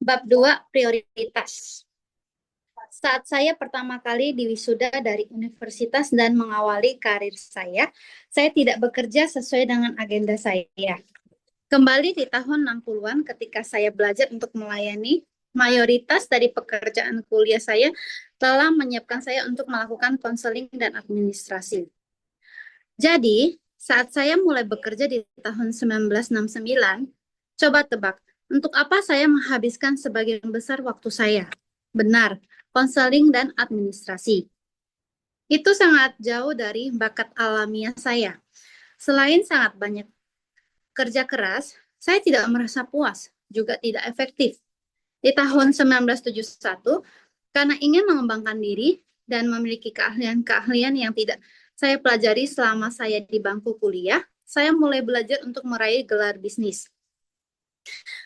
Bab 2 prioritas. Saat saya pertama kali diwisuda dari universitas dan mengawali karir saya tidak bekerja sesuai dengan agenda saya. Kembali di tahun 60-an ketika saya belajar untuk melayani, mayoritas dari pekerjaan kuliah saya telah menyiapkan saya untuk melakukan konseling dan administrasi. Jadi, saat saya mulai bekerja di tahun 1969, coba tebak, untuk apa saya menghabiskan sebagian besar waktu saya? Benar, konseling dan administrasi. Itu sangat jauh dari bakat alamiah saya. Selain sangat banyak kerja keras, saya tidak merasa puas, juga tidak efektif. Di tahun 1971, karena ingin mengembangkan diri dan memiliki keahlian-keahlian yang tidak saya pelajari selama saya di bangku kuliah, saya mulai belajar untuk meraih gelar bisnis.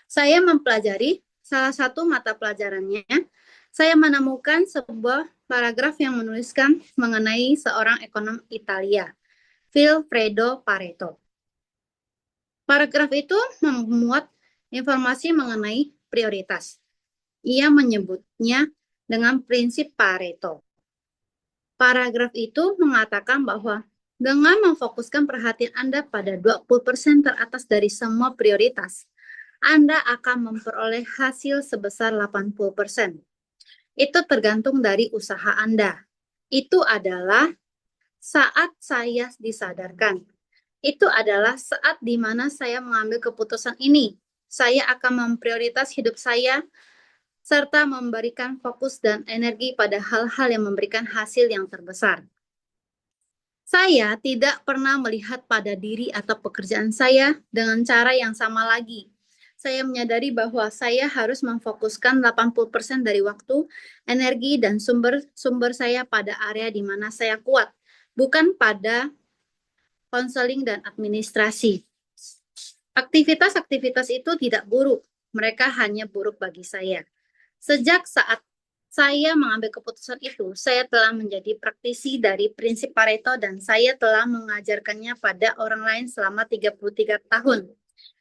Saya mempelajari salah satu mata pelajarannya, saya menemukan sebuah paragraf yang menuliskan mengenai seorang ekonom Italia, Vilfredo Pareto. Paragraf itu memuat informasi mengenai prioritas. Ia menyebutnya dengan prinsip Pareto. Paragraf itu mengatakan bahwa dengan memfokuskan perhatian Anda pada 20% teratas dari semua prioritas, Anda akan memperoleh hasil sebesar 80%. Itu tergantung dari usaha Anda. Itu adalah saat saya disadarkan. Itu adalah saat di mana saya mengambil keputusan ini. Saya akan memprioritas hidup saya serta memberikan fokus dan energi pada hal-hal yang memberikan hasil yang terbesar. Saya tidak pernah melihat pada diri atau pekerjaan saya dengan cara yang sama lagi. Saya menyadari bahwa saya harus memfokuskan 80% dari waktu, energi, dan sumber saya pada area di mana saya kuat, bukan pada konseling dan administrasi. Aktivitas-aktivitas itu tidak buruk, mereka hanya buruk bagi saya. Sejak saat saya mengambil keputusan itu, saya telah menjadi praktisi dari prinsip Pareto dan saya telah mengajarkannya pada orang lain selama 33 tahun.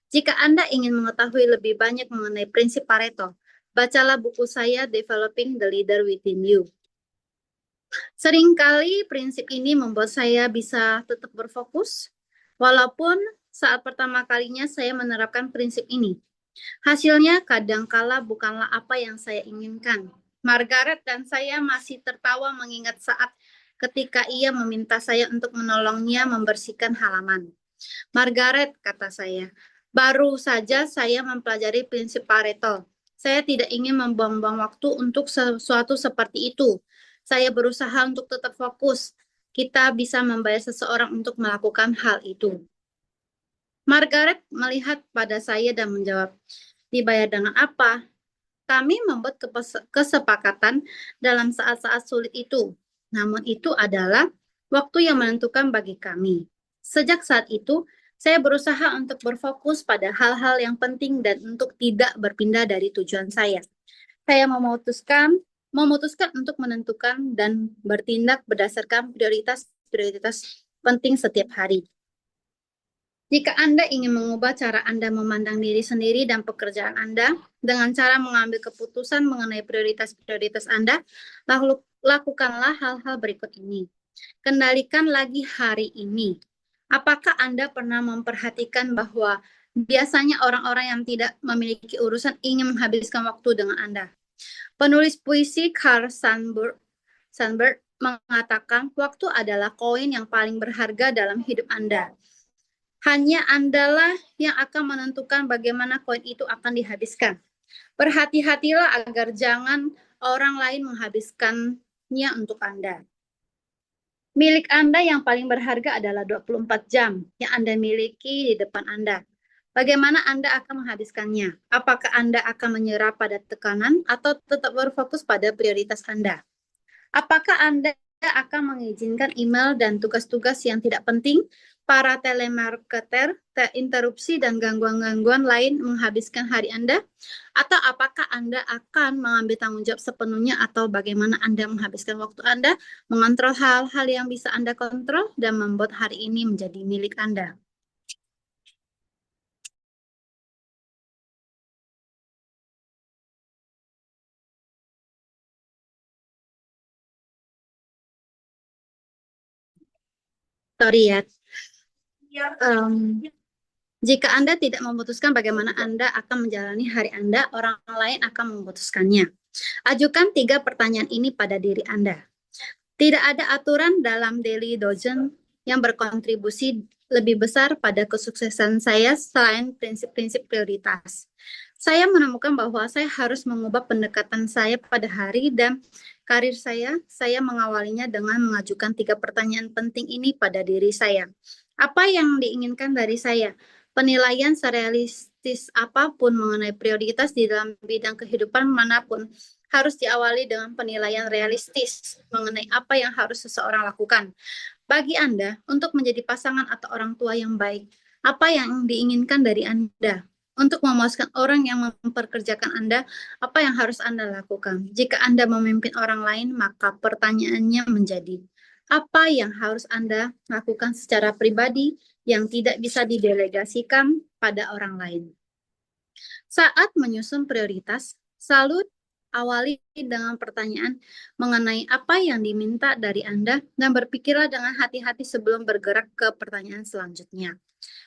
Jika Anda ingin mengetahui lebih banyak mengenai prinsip Pareto, bacalah buku saya Developing the Leader Within You. Seringkali prinsip ini membuat saya bisa tetap berfokus, walaupun saat pertama kalinya saya menerapkan prinsip ini. Hasilnya kadangkala bukanlah apa yang saya inginkan. Margaret dan saya masih tertawa mengingat saat ketika ia meminta saya untuk menolongnya membersihkan halaman. Margaret, kata saya, baru saja saya mempelajari prinsip Pareto. Saya tidak ingin membuang-buang waktu untuk sesuatu seperti itu. Saya berusaha untuk tetap fokus. Kita bisa membayar seseorang untuk melakukan hal itu. Margaret melihat pada saya dan menjawab, dibayar dengan apa? Kami membuat kesepakatan dalam saat-saat sulit itu. Namun itu adalah waktu yang menentukan bagi kami. Sejak saat itu, saya berusaha untuk berfokus pada hal-hal yang penting dan untuk tidak berpindah dari tujuan saya. Saya memutuskan untuk menentukan dan bertindak berdasarkan prioritas-prioritas penting setiap hari. Jika Anda ingin mengubah cara Anda memandang diri sendiri dan pekerjaan Anda dengan cara mengambil keputusan mengenai prioritas-prioritas Anda, lakukanlah hal-hal berikut ini. Kendalikan lagi hari ini. Apakah Anda pernah memperhatikan bahwa biasanya orang-orang yang tidak memiliki urusan ingin menghabiskan waktu dengan Anda? Penulis puisi Carl Sandburg mengatakan waktu adalah koin yang paling berharga dalam hidup Anda. Hanya Andalah yang akan menentukan bagaimana koin itu akan dihabiskan. Berhati-hatilah agar jangan orang lain menghabiskannya untuk Anda. Milik Anda yang paling berharga adalah 24 jam yang Anda miliki di depan Anda. Bagaimana Anda akan menghabiskannya? Apakah Anda akan menyerah pada tekanan atau tetap berfokus pada prioritas Anda? Apakah Anda akan mengizinkan email dan tugas-tugas yang tidak penting, para telemarketer, interupsi, dan gangguan-gangguan lain menghabiskan hari Anda? Atau apakah Anda akan mengambil tanggung jawab sepenuhnya atau bagaimana Anda menghabiskan waktu Anda, mengontrol hal-hal yang bisa Anda kontrol, dan membuat hari ini menjadi milik Anda? Sorry ya. Jika Anda tidak memutuskan bagaimana Anda akan menjalani hari Anda, orang lain akan memutuskannya. Ajukan 3 pertanyaan ini pada diri Anda. Tidak ada aturan dalam Daily Dozen yang berkontribusi lebih besar pada kesuksesan saya selain prinsip-prinsip prioritas. Saya menemukan bahwa saya harus mengubah pendekatan saya pada hari dan karir saya. Saya mengawalinya dengan mengajukan 3 pertanyaan penting ini pada diri saya. Apa yang diinginkan dari saya? Penilaian serealistis apapun mengenai prioritas di dalam bidang kehidupan manapun harus diawali dengan penilaian realistis mengenai apa yang harus seseorang lakukan. Bagi Anda, untuk menjadi pasangan atau orang tua yang baik, apa yang diinginkan dari Anda? Untuk memuaskan orang yang memperkerjakan Anda, apa yang harus Anda lakukan? Jika Anda memimpin orang lain, maka pertanyaannya menjadi, apa yang harus Anda lakukan secara pribadi yang tidak bisa didelegasikan pada orang lain? Saat menyusun prioritas, selalu awali dengan pertanyaan mengenai apa yang diminta dari Anda dan berpikirlah dengan hati-hati sebelum bergerak ke pertanyaan selanjutnya.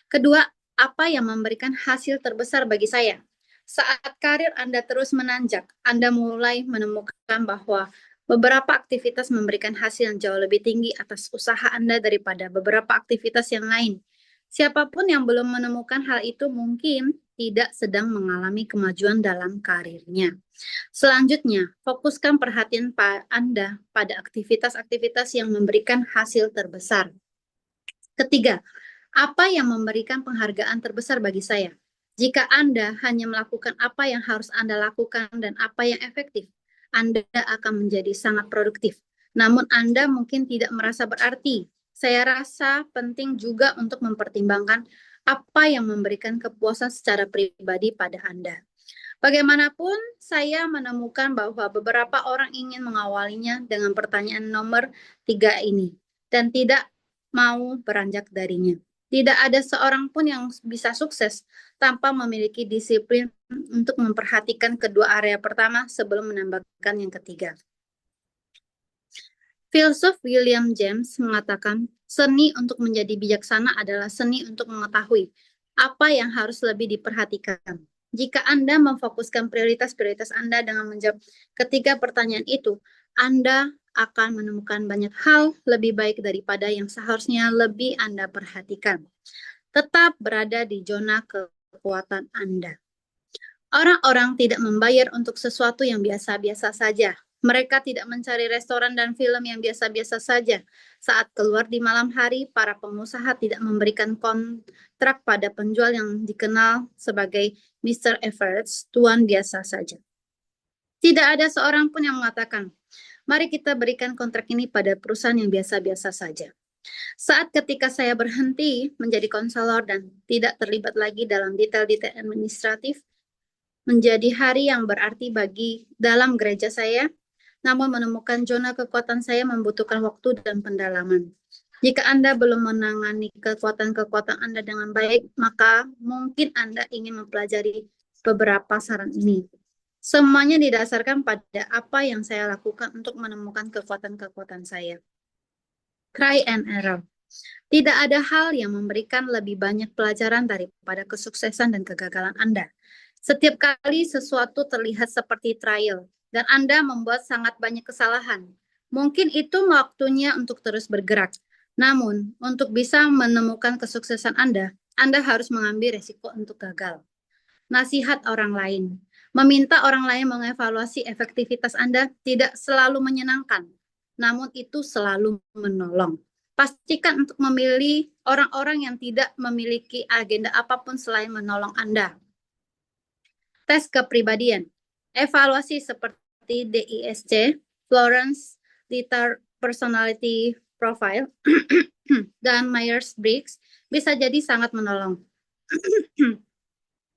Kedua, apa yang memberikan hasil terbesar bagi saya? Saat karir Anda terus menanjak, Anda mulai menemukan bahwa beberapa aktivitas memberikan hasil yang jauh lebih tinggi atas usaha Anda daripada beberapa aktivitas yang lain. Siapapun yang belum menemukan hal itu mungkin tidak sedang mengalami kemajuan dalam karirnya. Selanjutnya, fokuskan perhatian Anda pada aktivitas-aktivitas yang memberikan hasil terbesar. Ketiga, apa yang memberikan penghargaan terbesar bagi saya? Jika Anda hanya melakukan apa yang harus Anda lakukan dan apa yang efektif, Anda akan menjadi sangat produktif. Namun Anda mungkin tidak merasa berarti. Saya rasa penting juga untuk mempertimbangkan apa yang memberikan kepuasan secara pribadi pada Anda. Bagaimanapun, saya menemukan bahwa beberapa orang ingin mengawalinya dengan pertanyaan nomor 3 ini dan tidak mau beranjak darinya. Tidak ada seorang pun yang bisa sukses tanpa memiliki disiplin untuk memperhatikan kedua area pertama sebelum menambahkan yang ketiga. Filsuf William James mengatakan, seni untuk menjadi bijaksana adalah seni untuk mengetahui apa yang harus lebih diperhatikan. Jika Anda memfokuskan prioritas-prioritas Anda dengan menjawab ketiga pertanyaan itu, Anda akan menemukan banyak hal lebih baik daripada yang seharusnya lebih Anda perhatikan. Tetap berada di zona kekuatan Anda. Orang-orang tidak membayar untuk sesuatu yang biasa-biasa saja. Mereka tidak mencari restoran dan film yang biasa-biasa saja. Saat keluar di malam hari, para pengusaha tidak memberikan kontrak pada penjual yang dikenal sebagai Mr. Everett, tuan biasa saja. Tidak ada seorang pun yang mengatakan, mari kita berikan kontrak ini pada perusahaan yang biasa-biasa saja. Saat ketika saya berhenti menjadi konselor dan tidak terlibat lagi dalam detail-detail administratif, menjadi hari yang berarti bagi dalam gereja saya, namun menemukan zona kekuatan saya membutuhkan waktu dan pendalaman. Jika Anda belum menangani kekuatan-kekuatan Anda dengan baik, maka mungkin Anda ingin mempelajari beberapa saran ini. Semuanya didasarkan pada apa yang saya lakukan untuk menemukan kekuatan-kekuatan saya. Try and error. Tidak ada hal yang memberikan lebih banyak pelajaran daripada kesuksesan dan kegagalan Anda. Setiap kali sesuatu terlihat seperti trial, dan Anda membuat sangat banyak kesalahan. Mungkin itu waktunya untuk terus bergerak. Namun, untuk bisa menemukan kesuksesan Anda harus mengambil resiko untuk gagal. Nasihat orang lain. Meminta orang lain mengevaluasi efektivitas Anda tidak selalu menyenangkan, namun itu selalu menolong. Pastikan untuk memilih orang-orang yang tidak memiliki agenda apapun selain menolong Anda. Tes kepribadian. Evaluasi seperti DISC, Florence Litter Personality Profile, dan Myers-Briggs bisa jadi sangat menolong.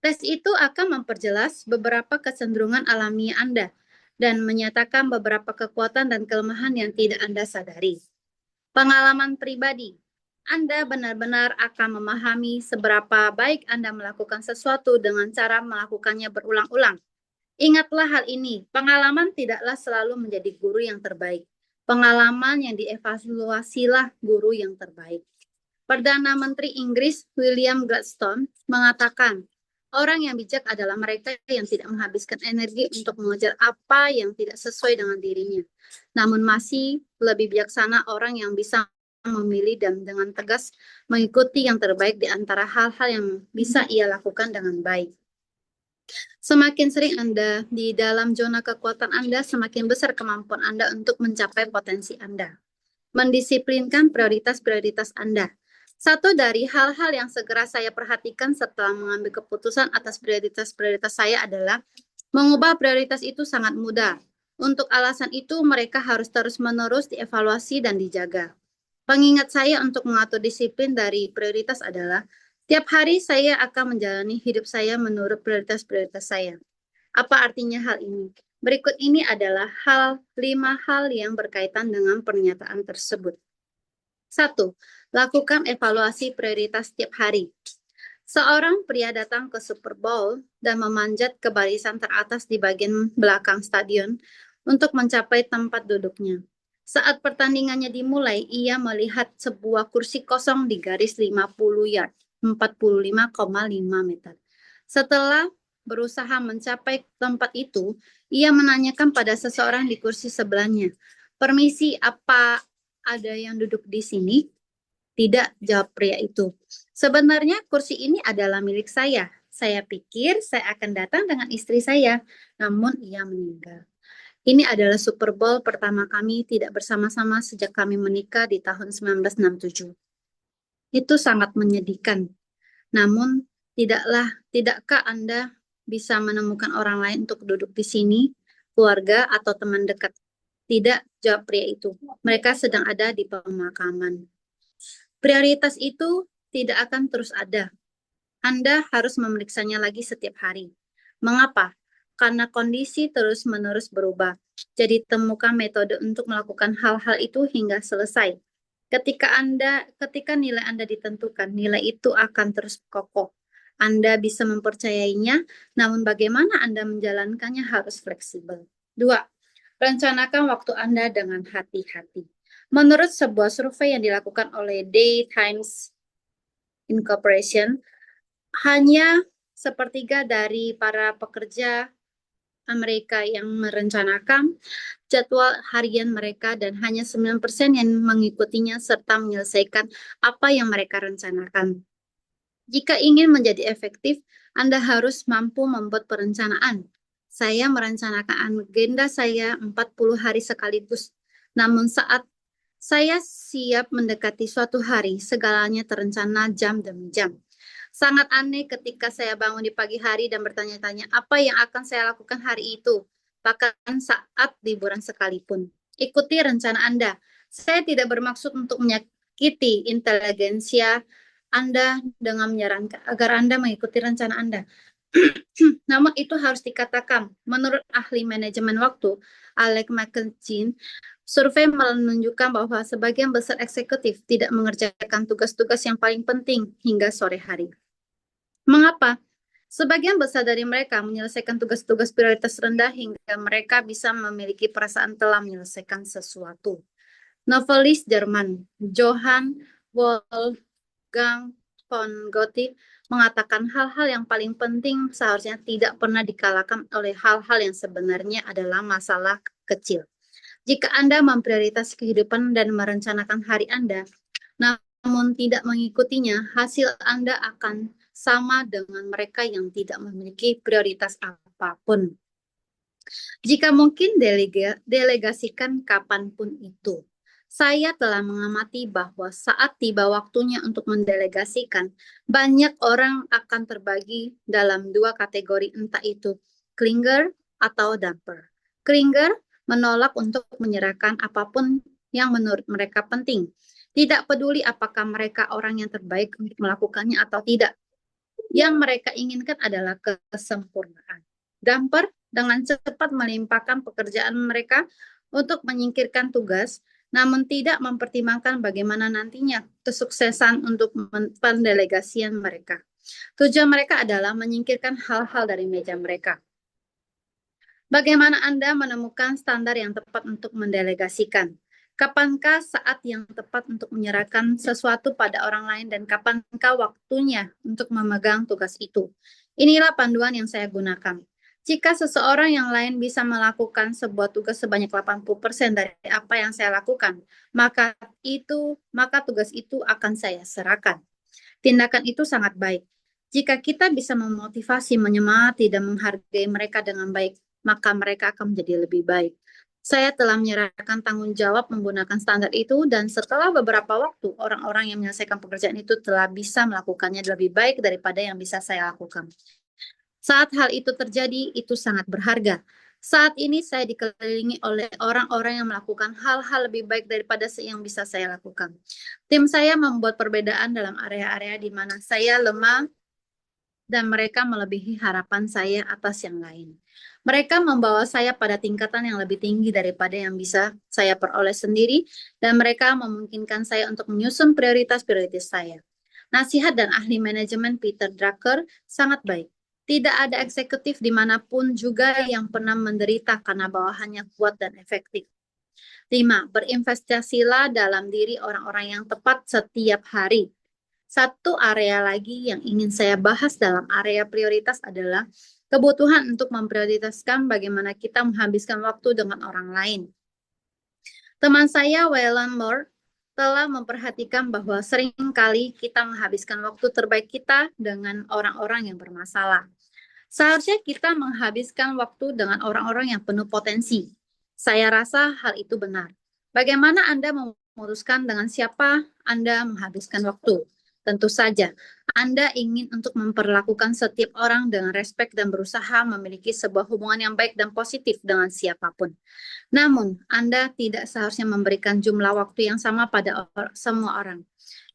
Tes itu akan memperjelas beberapa kecenderungan alami Anda dan menyatakan beberapa kekuatan dan kelemahan yang tidak Anda sadari. Pengalaman pribadi. Anda benar-benar akan memahami seberapa baik Anda melakukan sesuatu dengan cara melakukannya berulang-ulang. Ingatlah hal ini, pengalaman tidaklah selalu menjadi guru yang terbaik. Pengalaman yang dievaluasilah guru yang terbaik. Perdana Menteri Inggris William Gladstone mengatakan, orang yang bijak adalah mereka yang tidak menghabiskan energi untuk mengejar apa yang tidak sesuai dengan dirinya. Namun masih lebih bijaksana orang yang bisa memilih dan dengan tegas mengikuti yang terbaik di antara hal-hal yang bisa ia lakukan dengan baik. Semakin sering Anda di dalam zona kekuatan Anda, semakin besar kemampuan Anda untuk mencapai potensi Anda. Mendisiplinkan prioritas-prioritas Anda. Satu dari hal-hal yang segera saya perhatikan setelah mengambil keputusan atas prioritas-prioritas saya adalah mengubah prioritas itu sangat mudah. Untuk alasan itu, mereka harus terus-menerus dievaluasi dan dijaga. Pengingat saya untuk mengatur disiplin dari prioritas adalah tiap hari saya akan menjalani hidup saya menurut prioritas-prioritas saya. Apa artinya hal ini? Berikut ini adalah 5 hal yang berkaitan dengan pernyataan tersebut. 1. Lakukan evaluasi prioritas tiap hari. Seorang pria datang ke Super Bowl dan memanjat ke barisan teratas di bagian belakang stadion untuk mencapai tempat duduknya. Saat pertandingannya dimulai, ia melihat sebuah kursi kosong di garis 50 yard, 45,5 meter. Setelah berusaha mencapai tempat itu, ia menanyakan pada seseorang di kursi sebelahnya, "Permisi, apa ada yang duduk di sini?" Tidak, jawab pria itu. "Sebenarnya kursi ini adalah milik saya. Saya pikir saya akan datang dengan istri saya, namun ia meninggal." Ini adalah Super Bowl pertama kami tidak bersama-sama sejak kami menikah di tahun 1967. Itu sangat menyedihkan. Namun, tidakkah Anda bisa menemukan orang lain untuk duduk di sini, keluarga atau teman dekat? Tidak, jawab pria itu. Mereka sedang ada di pemakaman. Prioritas itu tidak akan terus ada. Anda harus memeriksanya lagi setiap hari. Mengapa? Karena kondisi terus-menerus berubah. Jadi temukan metode untuk melakukan hal-hal itu hingga selesai. Ketika nilai Anda ditentukan, nilai itu akan terus kokoh. Anda bisa mempercayainya, namun bagaimana Anda menjalankannya harus fleksibel. 2. Rencanakan waktu Anda dengan hati-hati. Menurut sebuah survei yang dilakukan oleh Day Times Incorporation, hanya sepertiga dari para pekerja Amerika yang merencanakan jadwal harian mereka dan hanya 9% yang mengikutinya serta menyelesaikan apa yang mereka rencanakan. Jika ingin menjadi efektif, Anda harus mampu membuat perencanaan. Saya merencanakan agenda saya 40 hari sekaligus. Namun saat saya siap mendekati suatu hari, segalanya terencana jam demi jam. Sangat aneh ketika saya bangun di pagi hari dan bertanya-tanya apa yang akan saya lakukan hari itu, bahkan saat liburan sekalipun. Ikuti rencana Anda. Saya tidak bermaksud untuk menyakiti inteligensia Anda dengan menyarankan agar Anda mengikuti rencana Anda. Namun itu harus dikatakan, menurut ahli manajemen waktu, Alex McKenzie, survei menunjukkan bahwa sebagian besar eksekutif tidak mengerjakan tugas-tugas yang paling penting hingga sore hari. Mengapa? Sebagian besar dari mereka menyelesaikan tugas-tugas prioritas rendah hingga mereka bisa memiliki perasaan telah menyelesaikan sesuatu. Novelis Jerman Johann Wolfgang von Goethe mengatakan hal-hal yang paling penting seharusnya tidak pernah dikalahkan oleh hal-hal yang sebenarnya adalah masalah kecil. Jika Anda memprioritas kehidupan dan merencanakan hari Anda, namun tidak mengikutinya, hasil Anda akan sama dengan mereka yang tidak memiliki prioritas apapun. Jika mungkin delegasikan kapanpun itu. Saya telah mengamati bahwa saat tiba waktunya untuk mendelegasikan, banyak orang akan terbagi dalam dua kategori, entah itu clinger atau dumper. Clinger menolak untuk menyerahkan apapun yang menurut mereka penting. Tidak peduli apakah mereka orang yang terbaik untuk melakukannya atau tidak. Yang mereka inginkan adalah kesempurnaan. Dumper dengan cepat melimpahkan pekerjaan mereka untuk menyingkirkan tugas, namun tidak mempertimbangkan bagaimana nantinya kesuksesan untuk pendelegasian mereka. Tujuan mereka adalah menyingkirkan hal-hal dari meja mereka. Bagaimana Anda menemukan standar yang tepat untuk mendelegasikan? Kapankah saat yang tepat untuk menyerahkan sesuatu pada orang lain dan kapankah waktunya untuk memegang tugas itu? Inilah panduan yang saya gunakan. Jika seseorang yang lain bisa melakukan sebuah tugas sebanyak 80% dari apa yang saya lakukan, maka tugas itu akan saya serahkan. Tindakan itu sangat baik. Jika kita bisa memotivasi, menyemangati, dan menghargai mereka dengan baik, maka mereka akan menjadi lebih baik. Saya telah menyerahkan tanggung jawab menggunakan standar itu, dan setelah beberapa waktu, orang-orang yang menyelesaikan pekerjaan itu telah bisa melakukannya lebih baik daripada yang bisa saya lakukan. Saat hal itu terjadi, itu sangat berharga. Saat ini saya dikelilingi oleh orang-orang yang melakukan hal-hal lebih baik daripada yang bisa saya lakukan. Tim saya membuat perbedaan dalam area-area di mana saya lemah dan mereka melebihi harapan saya atas yang lain. Mereka membawa saya pada tingkatan yang lebih tinggi daripada yang bisa saya peroleh sendiri, dan mereka memungkinkan saya untuk menyusun prioritas-prioritas saya. Nasihat dan ahli manajemen Peter Drucker sangat baik. Tidak ada eksekutif dimanapun juga yang pernah menderita karena bawahannya kuat dan efektif. 5. Berinvestasilah dalam diri orang-orang yang tepat setiap hari. Satu area lagi yang ingin saya bahas dalam area prioritas adalah kebutuhan untuk memprioritaskan bagaimana kita menghabiskan waktu dengan orang lain. Teman saya, Waylon Moore, telah memperhatikan bahwa seringkali kita menghabiskan waktu terbaik kita dengan orang-orang yang bermasalah. Seharusnya kita menghabiskan waktu dengan orang-orang yang penuh potensi. Saya rasa hal itu benar. Bagaimana Anda memutuskan dengan siapa Anda menghabiskan waktu? Tentu saja, Anda ingin untuk memperlakukan setiap orang dengan respek dan berusaha memiliki sebuah hubungan yang baik dan positif dengan siapapun. Namun, Anda tidak seharusnya memberikan jumlah waktu yang sama pada semua orang.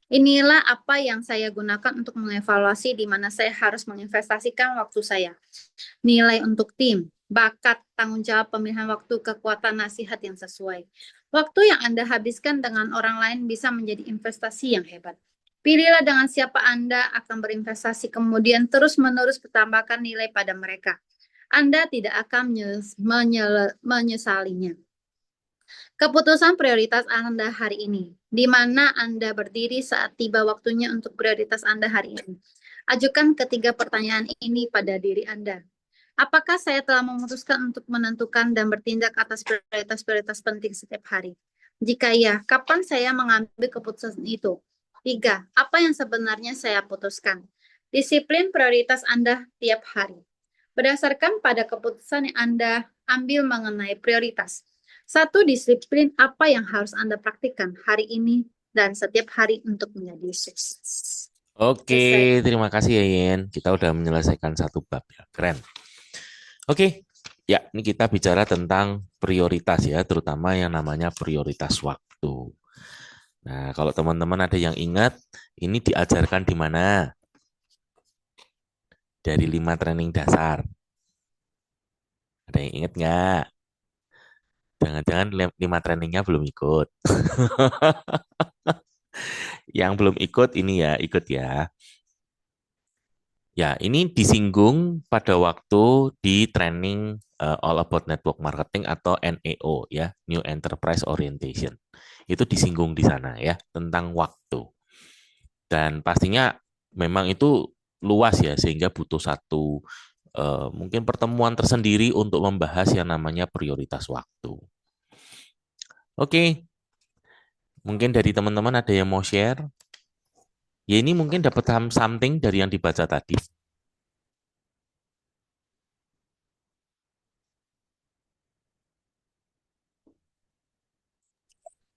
Inilah apa yang saya gunakan untuk mengevaluasi di mana saya harus menginvestasikan waktu saya. Nilai untuk tim, bakat, tanggung jawab, pemilihan waktu, kekuatan, nasihat yang sesuai. Waktu yang Anda habiskan dengan orang lain bisa menjadi investasi yang hebat. Pilihlah dengan siapa Anda akan berinvestasi, kemudian terus-menerus bertambahkan nilai pada mereka. Anda tidak akan menyesalinya. Keputusan prioritas Anda hari ini. Di mana Anda berdiri saat tiba waktunya untuk prioritas Anda hari ini. Ajukan ketiga pertanyaan ini pada diri Anda. Apakah saya telah memutuskan untuk menentukan dan bertindak atas prioritas-prioritas penting setiap hari? Jika ya, kapan saya mengambil keputusan itu? 3. Apa yang sebenarnya saya putuskan? Disiplin prioritas Anda tiap hari. Berdasarkan pada keputusan yang Anda ambil mengenai prioritas. 1. Disiplin apa yang harus Anda praktikkan hari ini dan setiap hari untuk menjadi sukses. Oke, terima kasih ya Yen. Kita udah menyelesaikan satu bab ya. Keren. Oke, ya ini kita bicara tentang prioritas ya, terutama yang namanya prioritas waktu. Nah, kalau teman-teman ada yang ingat, ini diajarkan di mana? Dari 5 training dasar. Ada yang ingat nggak? Jangan-jangan 5 trainingnya belum ikut. Yang belum ikut ini ya, ikut ya. Ya, ini disinggung pada waktu di training All About Network Marketing atau NEO ya, New Enterprise Orientation. Itu disinggung di sana ya, tentang waktu. Dan pastinya memang itu luas ya, sehingga butuh satu mungkin pertemuan tersendiri untuk membahas yang namanya prioritas waktu. Oke, mungkin dari teman-teman ada yang mau share? Ya ini mungkin dapat something dari yang dibaca tadi.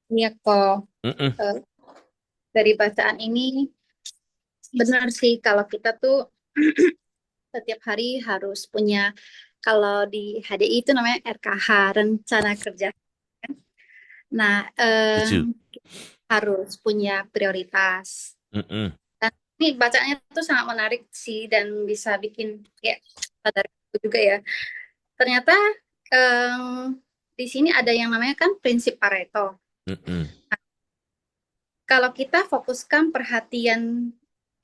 Iya kok. Mm-mm, Dari bacaan ini benar sih kalau kita tuh setiap hari harus punya, kalau di HDI itu namanya RKH, rencana kerja. Nah, setuju. harus punya prioritas. Mm-mm, Dan ini bacaannya tuh sangat menarik sih dan bisa bikin kayak sadar juga ya. Ternyata em, di sini ada yang namanya kan prinsip Pareto. mm-mm, Kalau kita fokuskan perhatian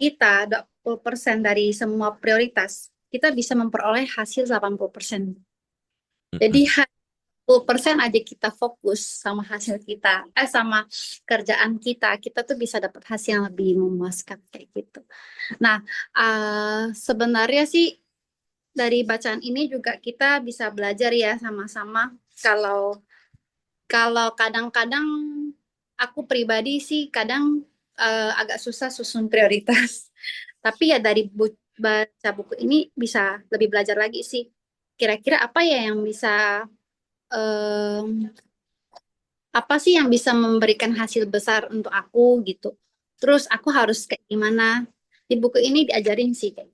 kita 20% dari semua prioritas, kita bisa memperoleh hasil 80%. Jadi mm-mm. 10% aja kita fokus sama hasil kita, sama kerjaan kita, kita tuh bisa dapat hasil yang lebih memuaskan kayak gitu. Nah, sebenarnya sih dari bacaan ini juga kita bisa belajar ya sama-sama. Kalau kalau kadang-kadang aku pribadi sih kadang agak susah susun prioritas. Tapi ya dari baca buku ini bisa lebih belajar lagi sih. Kira-kira apa ya yang bisa em, apa sih yang bisa memberikan hasil besar untuk aku gitu. Terus aku harus kayak gimana? Di buku ini diajarin sih kayak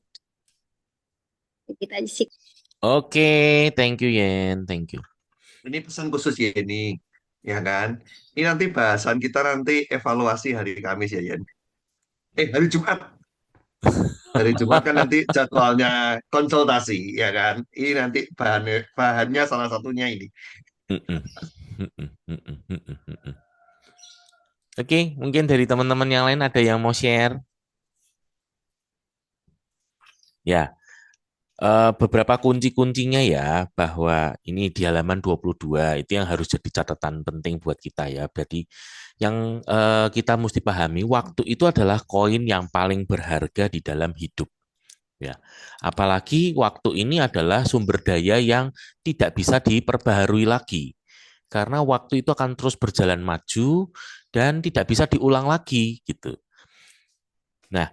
gitu aja sih. Oke, thank you Yen, thank you. Ini pesan khusus ya ini, ya kan? Ini nanti bahasan kita nanti evaluasi hari Kamis ya, Yen. Hari Jumat. Hari Jumat kan nanti jadwalnya konsultasi, ya kan? Ini nanti bahannya salah satunya ini. Mm-mm. Mm-mm. Mm-mm. Mm-mm. Mm-mm. Oke, mungkin dari teman-teman yang lain ada yang mau share? Ya, beberapa kunci-kuncinya ya, bahwa ini di halaman 22 itu yang harus jadi catatan penting buat kita ya. Jadi yang kita mesti pahami, waktu itu adalah koin yang paling berharga di dalam hidup. Ya, apalagi waktu ini adalah sumber daya yang tidak bisa diperbaharui lagi, karena waktu itu akan terus berjalan maju dan tidak bisa diulang lagi gitu. Nah,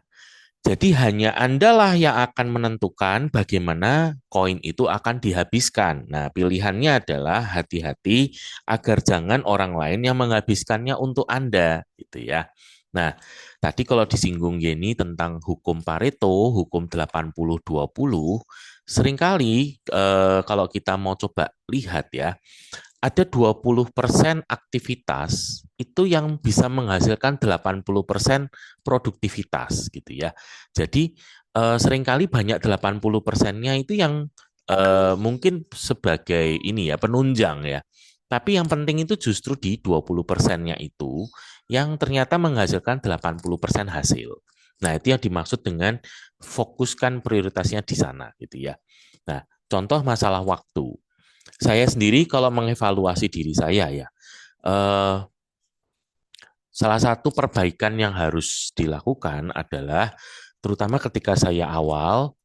jadi hanya Andalah yang akan menentukan bagaimana koin itu akan dihabiskan. Nah, pilihannya adalah hati-hati agar jangan orang lain yang menghabiskannya untuk Anda, gitu ya. Nah, tadi kalau disinggung Yeni tentang hukum Pareto, hukum 80-20, seringkali kalau kita mau coba lihat ya, ada 20% aktivitas itu yang bisa menghasilkan 80% produktivitas gitu ya. Jadi seringkali banyak 80%-nya itu yang mungkin sebagai ini ya penunjang ya. Tapi yang penting itu justru di 20%-nya itu yang ternyata menghasilkan 80% hasil. Nah, itu yang dimaksud dengan fokuskan prioritasnya di sana gitu ya. Nah, contoh masalah waktu. Saya sendiri kalau mengevaluasi diri saya ya, eh, salah satu perbaikan yang harus dilakukan adalah terutama ketika saya awal,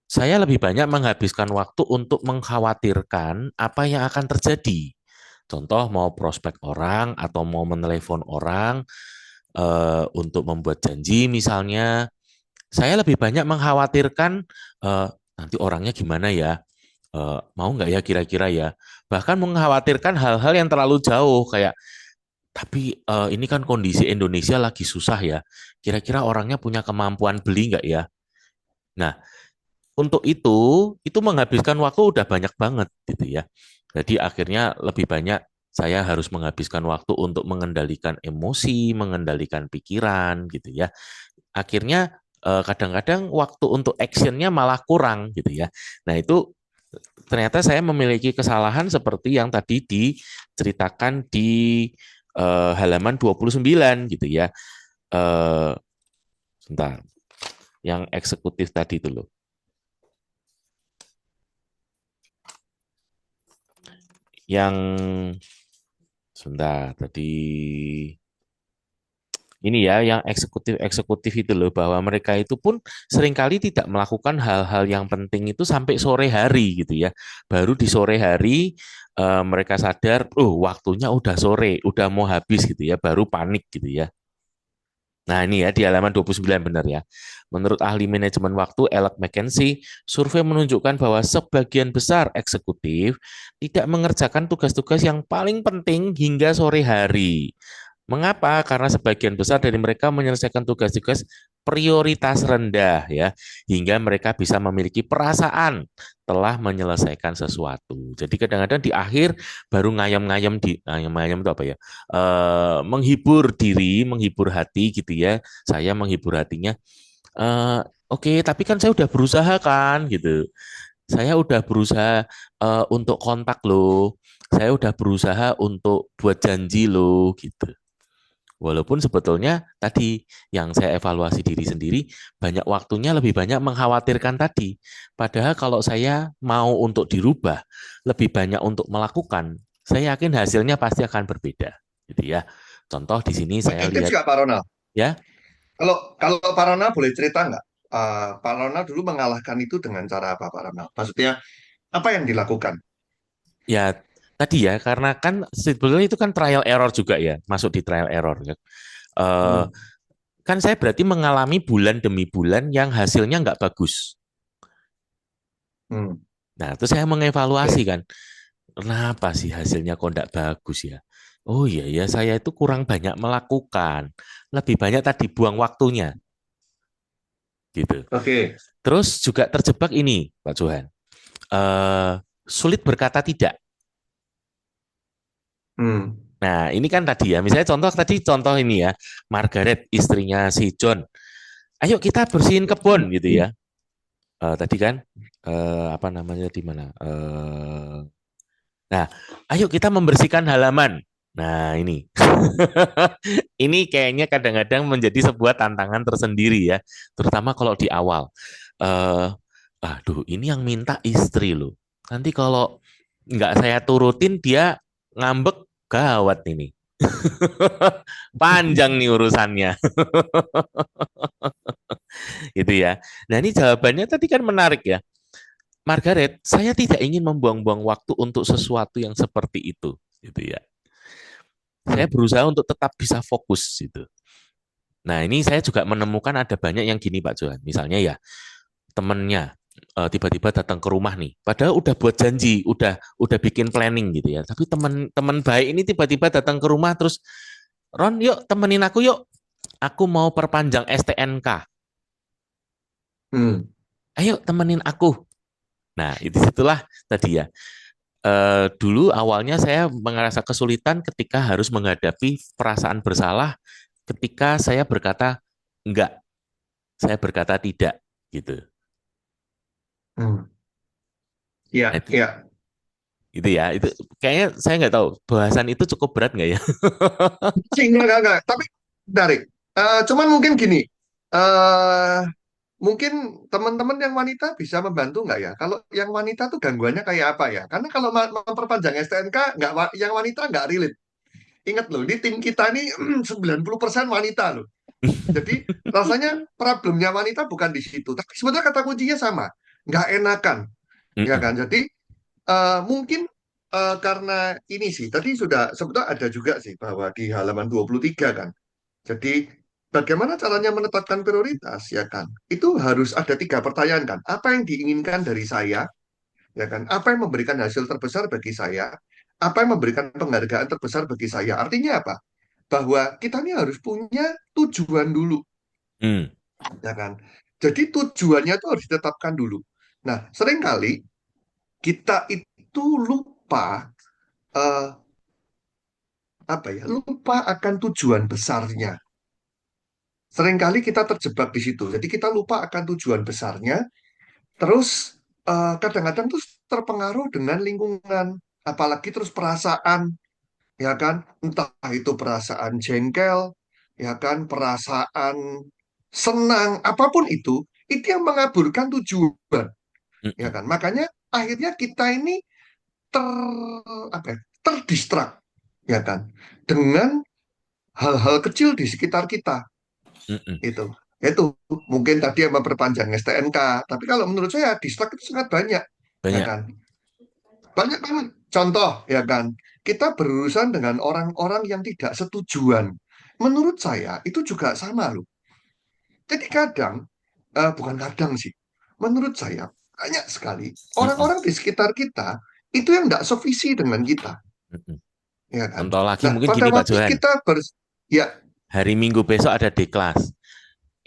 saya lebih banyak menghabiskan waktu untuk mengkhawatirkan apa yang akan terjadi. Contoh mau prospek orang atau mau menelepon orang untuk membuat janji misalnya, saya lebih banyak mengkhawatirkan nanti orangnya gimana ya, mau nggak ya kira-kira ya. Bahkan mengkhawatirkan hal-hal yang terlalu jauh kayak, tapi ini kan kondisi Indonesia lagi susah ya. Kira-kira orangnya punya kemampuan beli nggak ya? Nah, untuk itu menghabiskan waktu udah banyak banget gitu ya. Jadi akhirnya lebih banyak saya harus menghabiskan waktu untuk mengendalikan emosi, mengendalikan pikiran gitu ya. Akhirnya kadang-kadang waktu untuk actionnya malah kurang gitu ya. Nah itu ternyata saya memiliki kesalahan seperti yang tadi diceritakan di halaman 29 gitu ya. Eh, Sebentar, yang eksekutif tadi itu loh. Yang sebentar tadi ini ya, yang eksekutif itu loh, bahwa mereka itu pun seringkali tidak melakukan hal-hal yang penting itu sampai sore hari gitu ya. Baru di sore hari mereka sadar, oh waktunya udah sore, udah mau habis gitu ya, baru panik gitu ya. Nah, ini ya di halaman 29 benar ya. Menurut ahli manajemen waktu Alec McKenzie, survei menunjukkan bahwa sebagian besar eksekutif tidak mengerjakan tugas-tugas yang paling penting hingga sore hari. Mengapa? Karena sebagian besar dari mereka menyelesaikan tugas-tugas prioritas rendah ya, hingga mereka bisa memiliki perasaan telah menyelesaikan sesuatu. Jadi kadang-kadang di akhir baru ngayam-ngayam di ngayam-ngayam itu apa ya? Menghibur diri, menghibur hati gitu ya. Saya menghibur hatinya. Oke, tapi kan saya udah berusaha kan gitu. Saya udah berusaha untuk kontak loh. Saya udah berusaha untuk buat janji loh gitu. Walaupun sebetulnya tadi yang saya evaluasi diri sendiri, banyak waktunya lebih banyak mengkhawatirkan tadi. Padahal kalau saya mau untuk dirubah, lebih banyak untuk melakukan, saya yakin hasilnya pasti akan berbeda. Gitu ya. Contoh di sini saya Ada tips lihat nggak Pak Ronald? ya, Kalau kalau Pak Ronald boleh cerita nggak? Pak Ronald dulu mengalahkan itu dengan cara apa Pak Ronald? Maksudnya apa yang dilakukan? ya tadi ya, karena kan sebetulnya itu kan trial error juga ya, masuk di trial error ya. Eh, Hmm. kan saya berarti mengalami bulan demi bulan yang hasilnya nggak bagus. Hmm. Nah, terus saya mengevaluasi Oke. kan, kenapa sih hasilnya kok nggak bagus ya? Oh iya ya, saya itu kurang banyak melakukan, lebih banyak tadi buang waktunya, gitu. Oke. Terus juga terjebak ini, Pak Johan, eh, sulit berkata tidak. Hmm. Nah, ini kan tadi ya, misalnya contoh ini ya, Margaret istrinya si John, ayo kita bersihin kebun gitu ya. Tadi kan apa namanya di mana? Nah, ayo kita membersihkan halaman. Nah, ini. Ini kayaknya kadang-kadang menjadi sebuah tantangan tersendiri ya, terutama kalau di awal. Eh, aduh, ini yang minta istri loh. Nanti kalau nggak saya turutin dia ngambek, gawat ini. Panjang nih urusannya, gitu ya. Nah, ini jawabannya tadi kan menarik ya. Margaret, saya tidak ingin membuang-buang waktu untuk sesuatu yang seperti itu, gitu ya. Saya Hmm. berusaha untuk tetap bisa fokus, gitu. Nah, ini saya juga menemukan ada banyak yang gini, Pak Johan. Misalnya ya, temennya tiba-tiba datang ke rumah nih, padahal udah buat janji, udah bikin planning gitu ya. Tapi teman-teman baik ini tiba-tiba datang ke rumah terus, Ron, yuk temenin aku yuk. Aku mau perpanjang STNK. Hmm. Ayo temenin aku. Nah, itu situlah tadi ya. Dulu awalnya saya merasa kesulitan ketika harus menghadapi perasaan bersalah ketika saya berkata enggak, saya berkata tidak, gitu. Hmm. Nah, Ya, ya. itu ya, itu kayaknya saya nggak tahu bahasan itu cukup berat nggak ya? Sih, enggak. Tapi menarik. Cuman mungkin gini. eh Mungkin teman-teman yang wanita bisa membantu nggak ya? Kalau yang wanita tuh gangguannya kayak apa ya? Karena kalau memperpanjang STNK, nggak, yang wanita nggak relate. Ingat loh, di tim kita ini 90% wanita loh. Jadi rasanya problemnya wanita bukan di situ. Tapi sebenarnya kata kuncinya sama. Nggak enakan. Ya Mm-mm. kan? Jadi mungkin karena ini sih, tadi sudah sebetulnya ada juga sih bahwa di halaman 23 kan. Jadi bagaimana caranya menetapkan prioritas ya kan? Itu harus ada tiga pertanyaan kan. Apa yang diinginkan dari saya ya kan? Apa yang memberikan hasil terbesar bagi saya? Apa yang memberikan penghargaan terbesar bagi saya? Artinya apa? Bahwa kita ini harus punya tujuan dulu Mm. ya kan? Jadi tujuannya itu harus ditetapkan dulu. Nah, seringkali kita itu lupa eh, apa ya? Lupa akan tujuan besarnya. Seringkali kita terjebak di situ. Jadi kita lupa akan tujuan besarnya. Terus kadang-kadang tuh terpengaruh dengan lingkungan, apalagi terus perasaan, ya kan? Entah itu perasaan jengkel, ya kan? Perasaan senang, apapun itu yang mengaburkan tujuan, ya Mm-mm. kan? Makanya akhirnya kita ini ter apa ya? Terdistrak, ya kan? Dengan hal-hal kecil di sekitar kita. Mm-mm. Itu mungkin tadi yang memperpanjang STNK, tapi kalau menurut saya distrak itu sangat banyak, ya Banyak. kan? Banyak banget. Contoh, ya kan? Kita berurusan dengan orang-orang yang tidak setujuan. Menurut saya itu juga sama loh. Jadi kadang, bukan kadang sih. Menurut saya banyak sekali Mm-mm. orang-orang di sekitar kita itu yang tidak sevisi dengan kita, Mm-mm. ya kan? Contoh lagi Nah, mungkin pada gini Pak waktu Johan, kita ya, hari Minggu besok ada D-Class.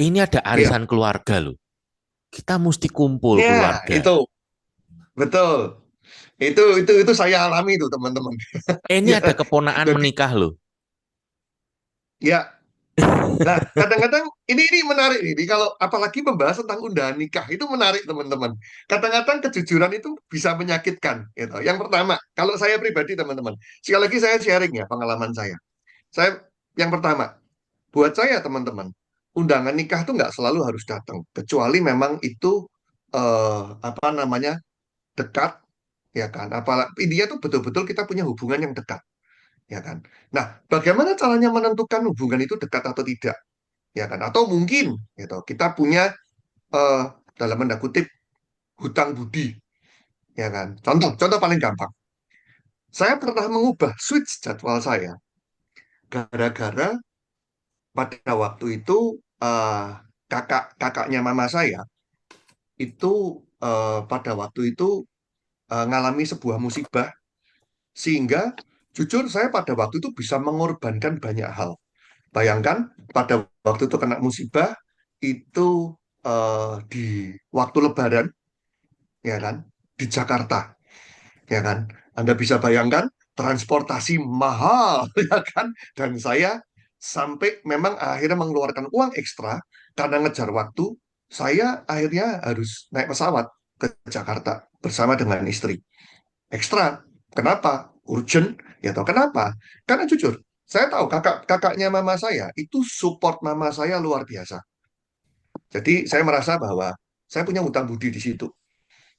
Ini ada ya, arisan keluarga loh. Kita mesti kumpul ya keluarga. itu betul. Itu saya alami tuh teman-teman. Ini Ya, ada keponakan jadi menikah loh. ya. Nah, kadang-kadang ini menarik ini kalau apalagi membahas tentang undangan nikah itu menarik teman-teman. Kadang-kadang kejujuran itu bisa menyakitkan. Gitu. Yang pertama, kalau saya pribadi teman-teman, sekali lagi saya sharing ya pengalaman saya. Saya yang pertama, buat saya teman-teman, undangan nikah tuh nggak selalu harus datang, kecuali memang itu apa namanya dekat, ya kan? Apalagi dia tuh betul-betul kita punya hubungan yang dekat, ya kan? Nah, bagaimana caranya menentukan hubungan itu dekat atau tidak, ya kan? Atau mungkin, gitu, kita punya eh, dalam tanda kutip hutang budi, ya kan? Contoh paling gampang. Saya pernah mengubah switch jadwal saya gara-gara pada waktu itu eh, kakaknya mama saya itu pada waktu itu ngalami sebuah musibah sehingga jujur saya pada waktu itu bisa mengorbankan banyak hal. Bayangkan pada waktu itu kena musibah itu di waktu Lebaran, ya kan, di Jakarta, ya kan. Anda bisa bayangkan transportasi mahal, ya kan, dan saya sampai memang akhirnya mengeluarkan uang ekstra karena ngejar waktu. Saya akhirnya harus naik pesawat ke Jakarta bersama dengan istri. Ekstra. Kenapa? Urgent. Ya tahu kenapa? Karena jujur, saya tahu kakaknya mama saya itu support mama saya luar biasa. Jadi saya merasa bahwa saya punya hutang budi di situ,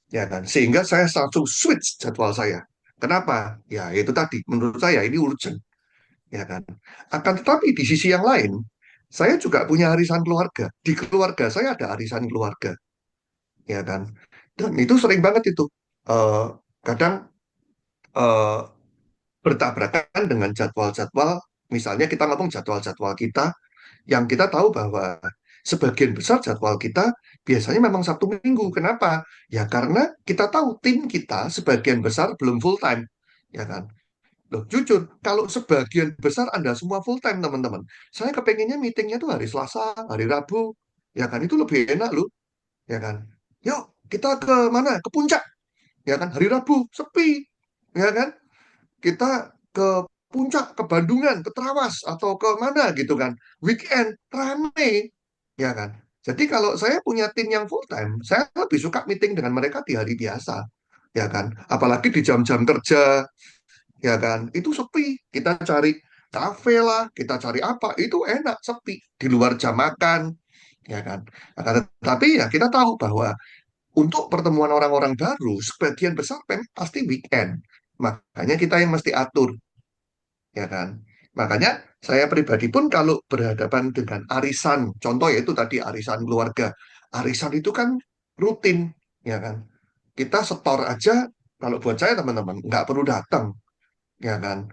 ya kan? Sehingga saya langsung switch jadwal saya. Kenapa? Ya itu tadi. Menurut saya ini urgent, ya kan? Akan tetapi di sisi yang lain, saya juga punya arisan keluarga. Di keluarga saya ada arisan keluarga, ya kan? Dan itu sering banget itu. Eh, Kadang eh, bertabrakan dengan jadwal-jadwal, misalnya kita ngomong jadwal-jadwal kita, yang kita tahu bahwa sebagian besar jadwal kita biasanya memang Sabtu Minggu. Kenapa? Ya karena kita tahu tim kita sebagian besar belum full time, ya kan? Loh, jujur, kalau sebagian besar Anda semua full time, teman-teman, saya kepengennya meetingnya tuh hari Selasa, hari Rabu, ya kan? Itu lebih enak loh, ya kan? Yuk, kita ke mana? Ke puncak, ya kan? Hari Rabu, sepi, ya kan? Kita ke puncak, ke Bandungan, ke Trawas, atau ke mana gitu kan. Weekend, rame, ya kan. Jadi kalau saya punya tim yang full time, saya lebih suka meeting dengan mereka di hari biasa, ya kan. Apalagi di jam-jam kerja, ya kan. Itu sepi, kita cari kafe lah, kita cari apa, itu enak, sepi. Di luar jam makan, ya kan. Tapi ya kita tahu bahwa untuk pertemuan orang-orang baru, sebagian besar pasti weekend. Makanya kita yang mesti atur, ya kan? Makanya saya pribadi pun kalau berhadapan dengan arisan, contoh yaitu tadi arisan keluarga, arisan itu kan rutin, ya kan? Kita setor aja, kalau buat saya teman-teman, nggak perlu datang, ya kan?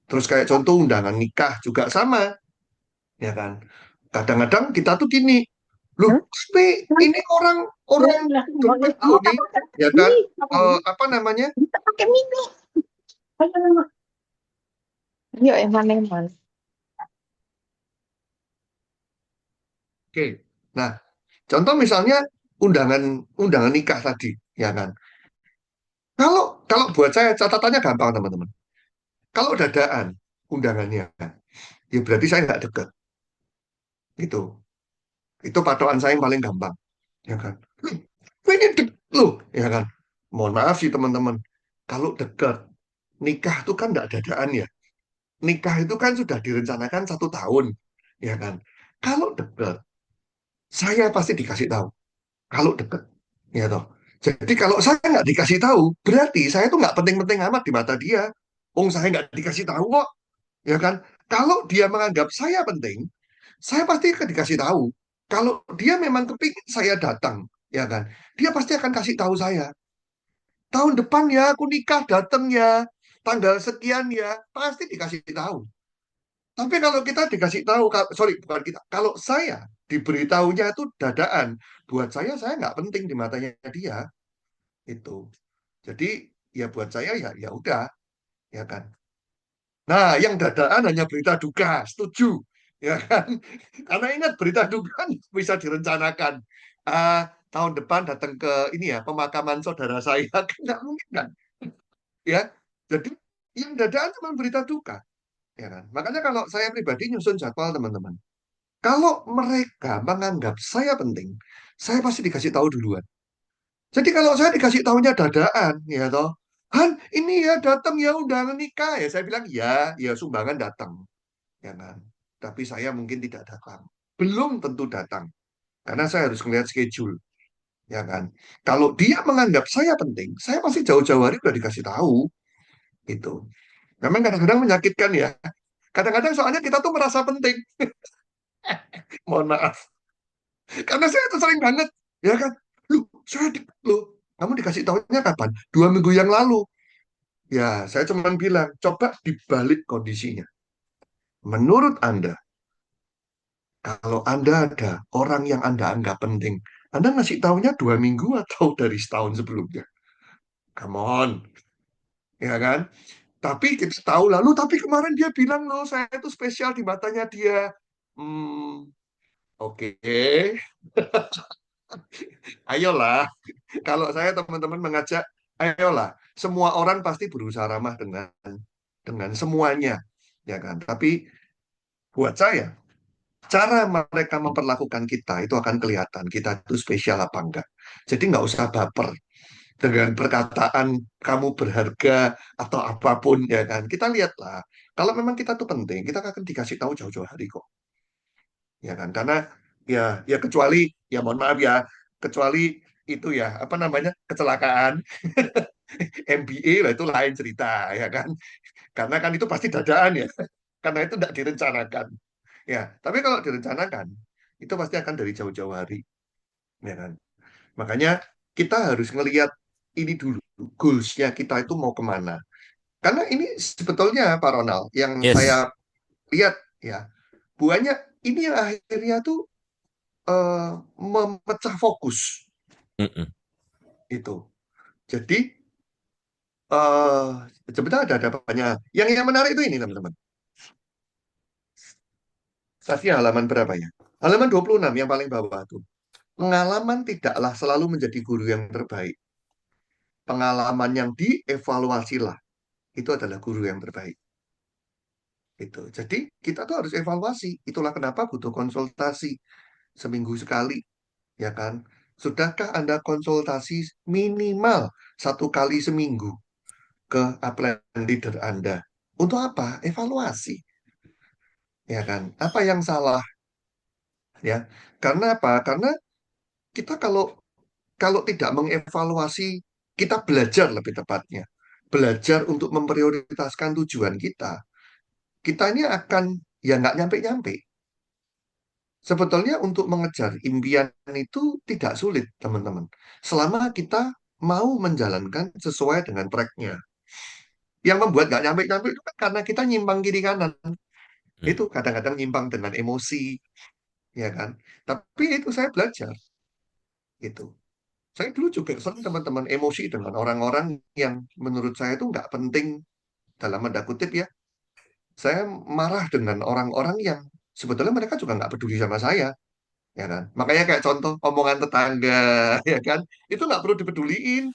Terus kayak contoh undangan nikah juga sama, ya kan? Kadang-kadang kita tuh gini, loh, tapi ini orang orang deket loh nih, ya kan? Apa namanya? Pakai mini. Yuk, yang mana yang mana? Oke. Nah, contoh misalnya undangan undangan nikah tadi, ya kan? Kalau kalau buat saya catatannya gampang teman-teman. Kalau dadaan undangannya, ya berarti saya nggak deket. Itu patokan saya yang paling gampang, ya kan? Ini deket loh, ya kan? Mohon maaf sih teman-teman. Kalau dekat nikah itu kan nggak dadaan ya. Nikah itu kan sudah direncanakan 1 tahun, ya kan? Kalau dekat, saya pasti dikasih tahu. Kalau deket, ya toh. Jadi kalau saya nggak dikasih tahu, berarti saya tuh nggak penting-penting amat di mata dia. Saya nggak dikasih tahu kok, ya kan? Kalau dia menganggap saya penting, saya pasti akan dikasih tahu. Kalau dia memang kepingin saya datang, ya kan? Dia pasti akan kasih tahu saya. Tahun depan ya, aku nikah datang ya, tanggal sekian ya, pasti dikasih tahu. Tapi kalau kita dikasih tahu, sorry, bukan kita, kalau saya diberitahunya itu dadaan, buat saya nggak penting di matanya dia itu. Jadi ya buat saya ya ya udah, ya kan. Nah, yang dadaan hanya berita duka, setuju, ya kan? Karena ingat berita duka kan bisa direncanakan. Ah, tahun depan datang ke ini ya pemakaman saudara saya kan nggak mungkin kan, ya. Jadi yang dadaan cuma berita duka, ya kan. Makanya kalau saya pribadi nyusun jadwal teman-teman. Kalau mereka menganggap saya penting, saya pasti dikasih tahu duluan. Jadi kalau saya dikasih tahunya dadaan, ya toh, Han, ini ya datang ya undangan nikah ya. Saya bilang ya, ya sumbangan datang, ya kan. tapi saya mungkin tidak datang. Belum tentu datang, karena saya harus melihat schedule, ya kan. Kalau dia menganggap saya penting, saya pasti jauh-jauh hari udah dikasih tahu, itu. Memang kadang-kadang menyakitkan ya. Kadang-kadang soalnya kita tuh merasa penting. Mohon maaf. Karena saya tuh sering banget, ya kan. Loh, kamu dikasih tahunya kapan? 2 minggu yang lalu. Ya, saya cuma bilang, coba dibalik kondisinya. Menurut Anda, kalau Anda ada orang yang Anda anggap penting, Anda ngasih tahunya 2 minggu atau dari setahun sebelumnya? Come on, ya kan? Tapi kita tahu lalu, tapi kemarin dia bilang loh, saya itu spesial di matanya dia. Oke, ayolah. Kalau saya teman-teman mengajak, ayolah. Semua orang pasti berusaha ramah dengan semuanya, ya kan? Tapi buat saya, cara mereka memperlakukan kita itu akan kelihatan kita itu spesial apa enggak. Jadi nggak usah baper dengan perkataan kamu berharga atau apapun, ya kan. Kita lihatlah, kalau memang kita tuh penting, kita akan dikasih tahu jauh-jauh hari kok, ya kan. Karena ya kecuali, ya mohon maaf ya, kecuali itu ya apa namanya, kecelakaan MBA lah, itu lain cerita, ya kan. Karena kan itu pasti dadaan ya, karena itu tidak direncanakan, ya. Tapi kalau direncanakan, itu pasti akan dari jauh-jauh hari, ya kan. Makanya kita harus ngelihat ini dulu, goals-nya kita itu mau kemana. Karena ini sebetulnya Pak Ronald, yang saya Yes. lihat ya, buahnya ini yang akhirnya tuh memecah fokus Mm-mm. itu. Jadi sebenarnya ada banyak. Yang menarik itu ini teman-teman. Tadi halaman berapa ya? Halaman 26 yang paling bawah tuh. Pengalaman tidaklah selalu menjadi guru yang terbaik. Pengalaman yang dievaluasilah itu adalah guru yang terbaik. Itu. Jadi kita tuh harus evaluasi. Itulah kenapa butuh konsultasi seminggu sekali, ya kan? Sudahkah Anda konsultasi minimal 1 kali seminggu ke upline leader Anda? Untuk apa? Evaluasi, ya kan? Apa yang salah, ya? Karena apa? Karena kita kalau kalau tidak mengevaluasi, kita belajar lebih tepatnya, belajar untuk memprioritaskan tujuan kita ini akan ya nggak nyampe-nyampe. Sebetulnya untuk mengejar impian itu tidak sulit, teman-teman. Selama kita mau menjalankan sesuai dengan tracknya. Yang membuat nggak nyampe-nyampe itu kan karena kita nyimpang kiri kanan. Mm. Itu kadang-kadang nyimpang dengan emosi, ya kan. Tapi itu saya belajar, itu. Saya dulu juga sering teman-teman emosi dengan orang-orang yang menurut saya itu nggak penting, dalam tanda kutip ya. Saya marah dengan orang-orang yang sebetulnya mereka juga nggak peduli sama saya, ya kan. Makanya kayak contoh omongan tetangga, ya kan, itu nggak perlu dipeduliin,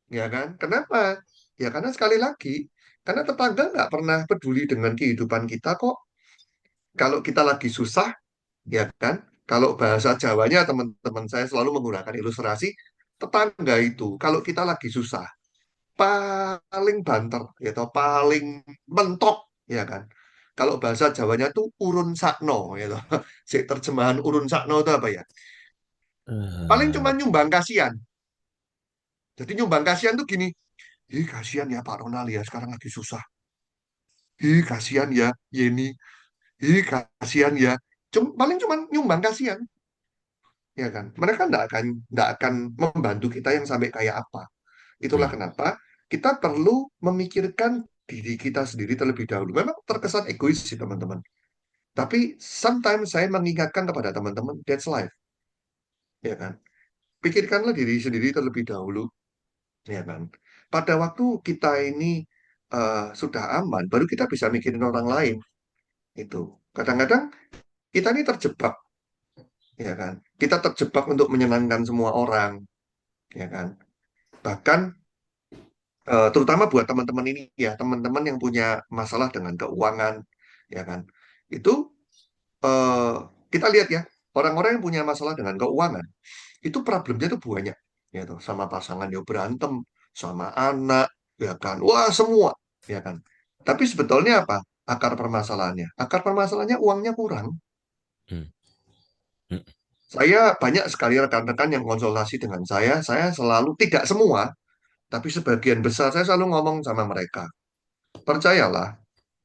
ya kan. Kenapa? Ya karena sekali lagi, karena tetangga nggak pernah peduli dengan kehidupan kita kok. Kalau kita lagi susah, ya kan, kalau bahasa Jawanya teman-teman saya selalu menggunakan ilustrasi, tetangga itu kalau kita lagi susah paling banter, ya toh, paling mentok, ya kan. Kalau bahasa Jawanya tuh urun sakno, ya toh. Terjemahan urun sakno itu apa ya? Paling cuma Eh, nyumbang kasihan. Jadi nyumbang kasihan tuh gini, ih kasihan ya Pak Ronald ya sekarang lagi susah. Ih kasihan ya Yeni. Ih kasihan ya. Paling cuma nyumbang kasihan, ya kan. Mereka nggak akan membantu kita yang sampai kayak apa. Itulah mm. kenapa kita perlu memikirkan diri kita sendiri terlebih dahulu. Memang terkesan egois sih teman-teman. Tapi sometimes saya mengingatkan kepada teman-teman, that's life, ya kan. Pikirkanlah diri sendiri terlebih dahulu, ya kan. Pada waktu kita ini sudah aman, baru kita bisa mikirin orang lain. Itu. Kadang-kadang kita ini terjebak, ya kan. Kita terjebak untuk menyenangkan semua orang, ya kan. Bahkan terutama buat teman-teman ini ya, teman-teman yang punya masalah dengan keuangan, ya kan. Itu eh, kita lihat ya, orang-orang yang punya masalah dengan keuangan, itu problemnya tuh banyak, ya tuh, sama pasangan ya berantem, sama anak, ya kan. Wah, semua, ya kan. Tapi sebetulnya apa? akar permasalahannya? Akar permasalahannya uangnya kurang. Hmm. Hmm. Saya banyak sekali rekan-rekan yang konsultasi dengan saya selalu, tidak semua, tapi sebagian besar saya selalu ngomong sama mereka. Percayalah,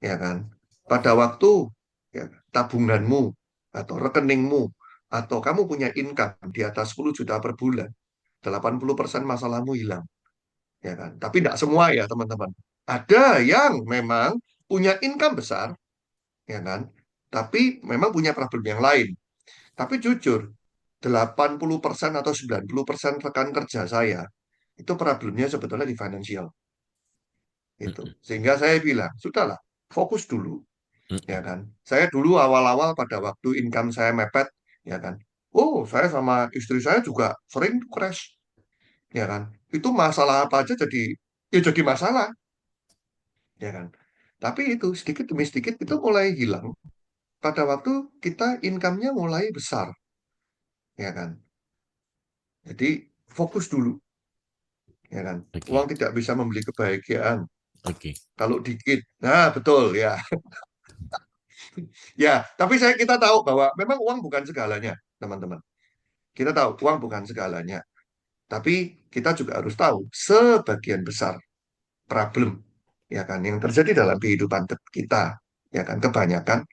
ya kan, pada waktu ya, tabunganmu atau rekeningmu atau kamu punya income di atas 10 juta per bulan, 80% masalahmu hilang, ya kan. Tapi tidak semua ya teman-teman. Ada yang memang punya income besar, ya kan, tapi memang punya problem yang lain. Tapi jujur, 80% atau 90% rekan kerja saya itu problemnya sebetulnya di financial. Itu. Hmm. Sehingga saya bilang, sudahlah, fokus dulu, ya Hmm. kan. Saya dulu awal-awal pada waktu income saya mepet, ya kan. Oh, saya sama istri saya juga sering crash, ya kan. Itu masalah apa aja jadi masalah, ya kan. Tapi itu sedikit demi sedikit itu mulai hilang pada waktu kita income-nya mulai besar, ya kan. Jadi fokus dulu, ya kan. Oke. Uang tidak bisa membeli kebahagiaan. Oke. Kalau dikit, nah betul ya. Ya, tapi kita tahu bahwa memang uang bukan segalanya, teman-teman. Kita tahu uang bukan segalanya. Tapi kita juga harus tahu sebagian besar problem, ya kan, yang terjadi dalam kehidupan kita, ya kan, kebanyakan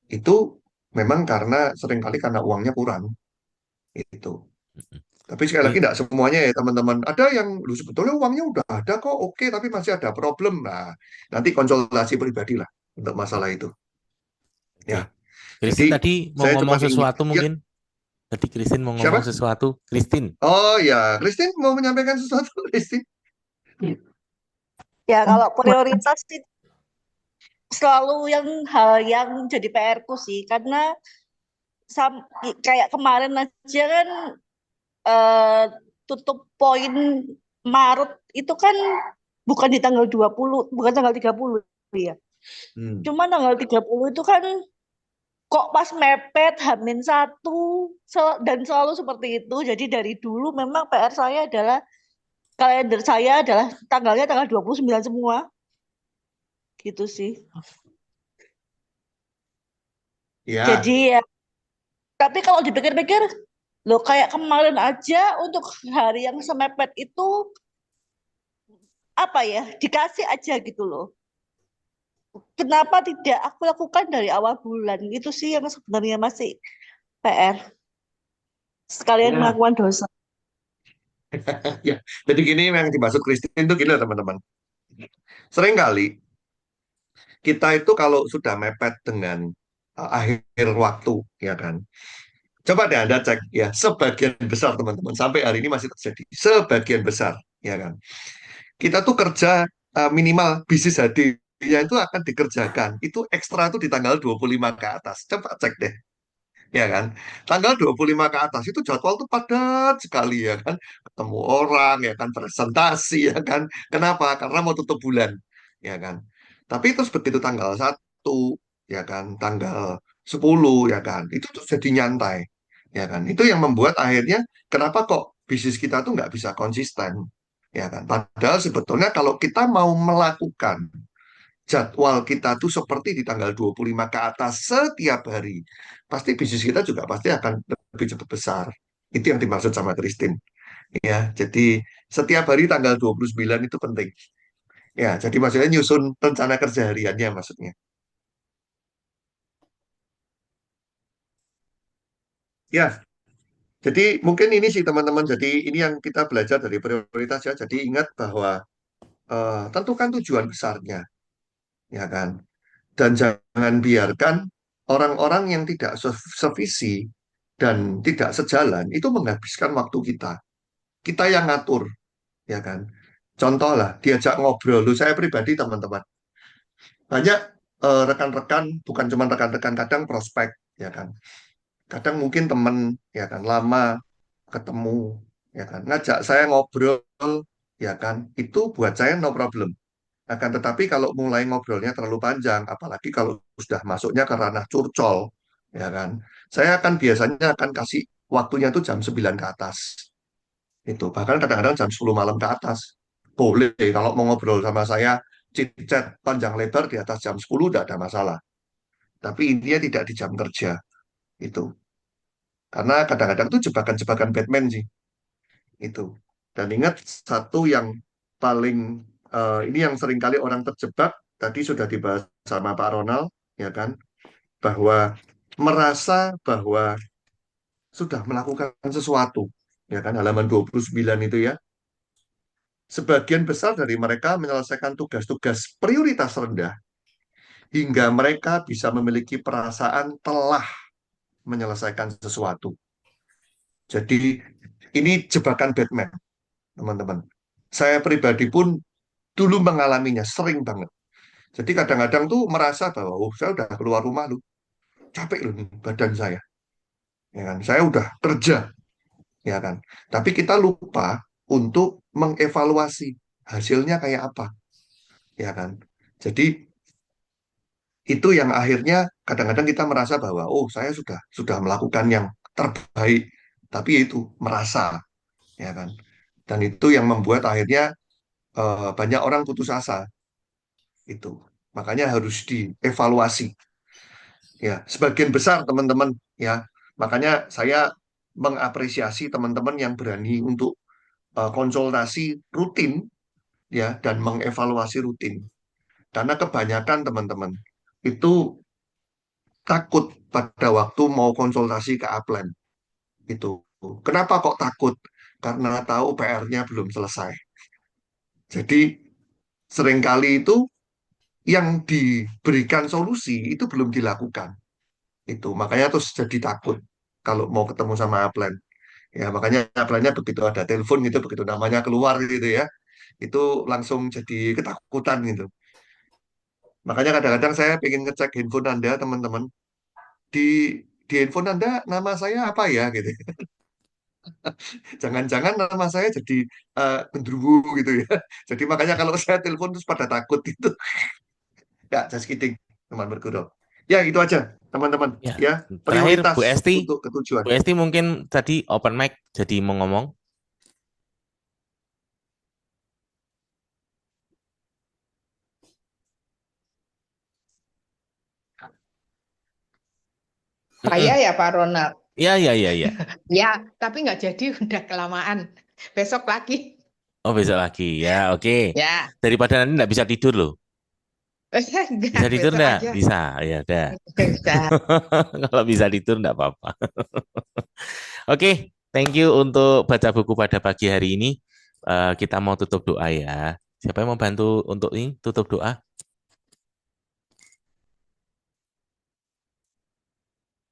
itu memang seringkali karena uangnya kurang itu. Hmm. Tapi sekali lagi Ini tidak semuanya ya teman-teman. Ada yang lu sebetulnya uangnya udah ada kok, oke, tapi masih ada problem. Nah, nanti konsultasi pribadi lah untuk masalah itu. oke. Ya, Christine jadi tadi mau saya cuma ngomong ingin, sesuatu ya, mungkin. Tadi Christine mau ngomong siapa? sesuatu. Christine. Oh ya, Christine mau menyampaikan sesuatu, Christine. Ya, kalau prioritas sih selalu hal yang jadi PR-ku sih, karena kayak kemarin aja kan eh, tutup poin Maret itu kan bukan di tanggal 20, bukan tanggal 30 ya. Hmm. Cuma tanggal 30 itu kan kok pas mepet H-1 dan selalu seperti itu. Jadi dari dulu memang PR saya adalah kalender saya adalah tanggalnya tanggal 29 semua. Gitu sih. Ya, Jadi ya, tapi kalau dipikir-pikir, loh kayak kemarin aja untuk hari yang semepet itu apa ya, dikasih aja gitu loh. Kenapa tidak aku lakukan dari awal bulan? Itu sih yang sebenarnya masih PR. Sekalian ya, melakukan dosa. ya. Jadi gini yang dimaksud Christine itu gini loh, teman-teman. Seringkali kita itu kalau sudah mepet dengan akhir waktu, ya kan. Coba deh Anda cek ya, sebagian besar teman-teman sampai hari ini masih terjadi. Sebagian besar, ya kan. Kita tuh kerja minimal bisnis hadiah itu akan dikerjakan. Itu ekstra tuh di tanggal 25 ke atas. Coba cek deh, ya kan. Tanggal 25 ke atas itu jadwal tuh padat sekali, ya kan. Ketemu orang, ya kan, presentasi, ya kan. Kenapa? Karena mau tutup bulan, ya kan. Tapi terus begitu tanggal 1, ya kan, tanggal 10, ya kan, itu tuh jadi nyantai, ya kan. Itu yang membuat akhirnya kenapa kok bisnis kita tuh nggak bisa konsisten, ya kan. Padahal sebetulnya kalau kita mau melakukan jadwal kita tuh seperti di tanggal 25 ke atas setiap hari, pasti bisnis kita juga pasti akan lebih cepat besar. Itu yang dimaksud sama Christine. Ya, jadi setiap hari tanggal 29 itu penting. Ya, jadi maksudnya nyusun rencana kerja hariannya maksudnya. Ya, jadi mungkin ini sih teman-teman. Jadi ini yang kita belajar dari prioritas ya. Jadi ingat bahwa tentukan tujuan besarnya, ya kan? Dan jangan biarkan orang-orang yang tidak sevisi dan tidak sejalan itu menghabiskan waktu kita. Kita yang ngatur, ya kan? Contoh lah, diajak ngobrol. Lu saya pribadi teman-teman, banyak rekan-rekan, bukan cuma rekan-rekan, kadang prospek, ya kan? Kadang mungkin teman, ya kan, lama ketemu, ya kan, ngajak saya ngobrol, ya kan, itu buat saya no problem. Akan tetapi kalau mulai ngobrolnya terlalu panjang, apalagi kalau sudah masuknya ke ranah curcol, ya kan, saya akan biasanya akan kasih waktunya tuh jam 9 ke atas. Itu bahkan kadang-kadang jam 10 malam ke atas. Boleh kalau mau ngobrol sama saya chit-chat panjang lebar di atas jam 10 tidak ada masalah. Tapi intinya tidak di jam kerja itu. Karena kadang-kadang itu jebakan-jebakan Batman sih itu. Dan ingat satu yang paling ini yang seringkali orang terjebak tadi sudah dibahas sama Pak Ronald ya kan, bahwa merasa bahwa sudah melakukan sesuatu ya kan, halaman 29 itu ya. Sebagian besar dari mereka menyelesaikan tugas-tugas prioritas rendah hingga mereka bisa memiliki perasaan telah menyelesaikan sesuatu. Jadi ini jebakan Batman, teman-teman. Saya pribadi pun dulu mengalaminya sering banget. Jadi kadang-kadang tuh merasa bahwa oh, saya udah keluar rumah lu, capek loh nih badan saya. Ya kan? Saya udah kerja, ya kan. Tapi kita lupa untuk mengevaluasi hasilnya kayak apa, ya kan. Jadi itu yang akhirnya kadang-kadang kita merasa bahwa oh saya sudah melakukan yang terbaik, tapi itu merasa, ya kan. Dan itu yang membuat akhirnya banyak orang putus asa itu. Makanya harus dievaluasi. Ya, sebagian besar teman-teman ya. Makanya saya mengapresiasi teman-teman yang berani untuk konsultasi rutin ya dan mengevaluasi rutin. Karena kebanyakan teman-teman itu takut pada waktu mau konsultasi ke Upline itu. Kenapa kok takut? Karena tahu PR-nya belum selesai. Jadi seringkali itu yang diberikan solusi itu belum dilakukan. Itu makanya terus jadi takut kalau mau ketemu sama Upline. Ya makanya Upline-nya begitu ada telepon gitu, begitu namanya keluar gitu ya, itu langsung jadi ketakutan gitu. Makanya kadang-kadang saya pengen ngecek handphone Anda, teman-teman. Di di handphone Anda nama saya apa ya gitu. Jangan-jangan nama saya jadi genderuwo gitu ya. Jadi makanya kalau saya telepon terus pada takut itu. Ya, just kidding, teman berguru. Ya, itu aja, teman-teman. Ya, Ya, terakhir Bu prioritas Esti, untuk ketujuan. Bu Esti mungkin tadi open mic jadi mau ngomong. Saya ya Pak Ronald. Iya, iya, iya, iya. Ya, tapi nggak jadi udah kelamaan. Besok lagi. Oh, besok lagi. Ya, oke. Ya, Daripada nanti nggak bisa tidur loh. enggak, Bisa tidur besok nggak? aja. Bisa, ya udah. Bisa. Kalau bisa tidur nggak apa-apa. Oke, thank you untuk baca buku pada pagi hari ini. Kita mau tutup doa ya. Siapa yang mau bantu untuk ini tutup doa?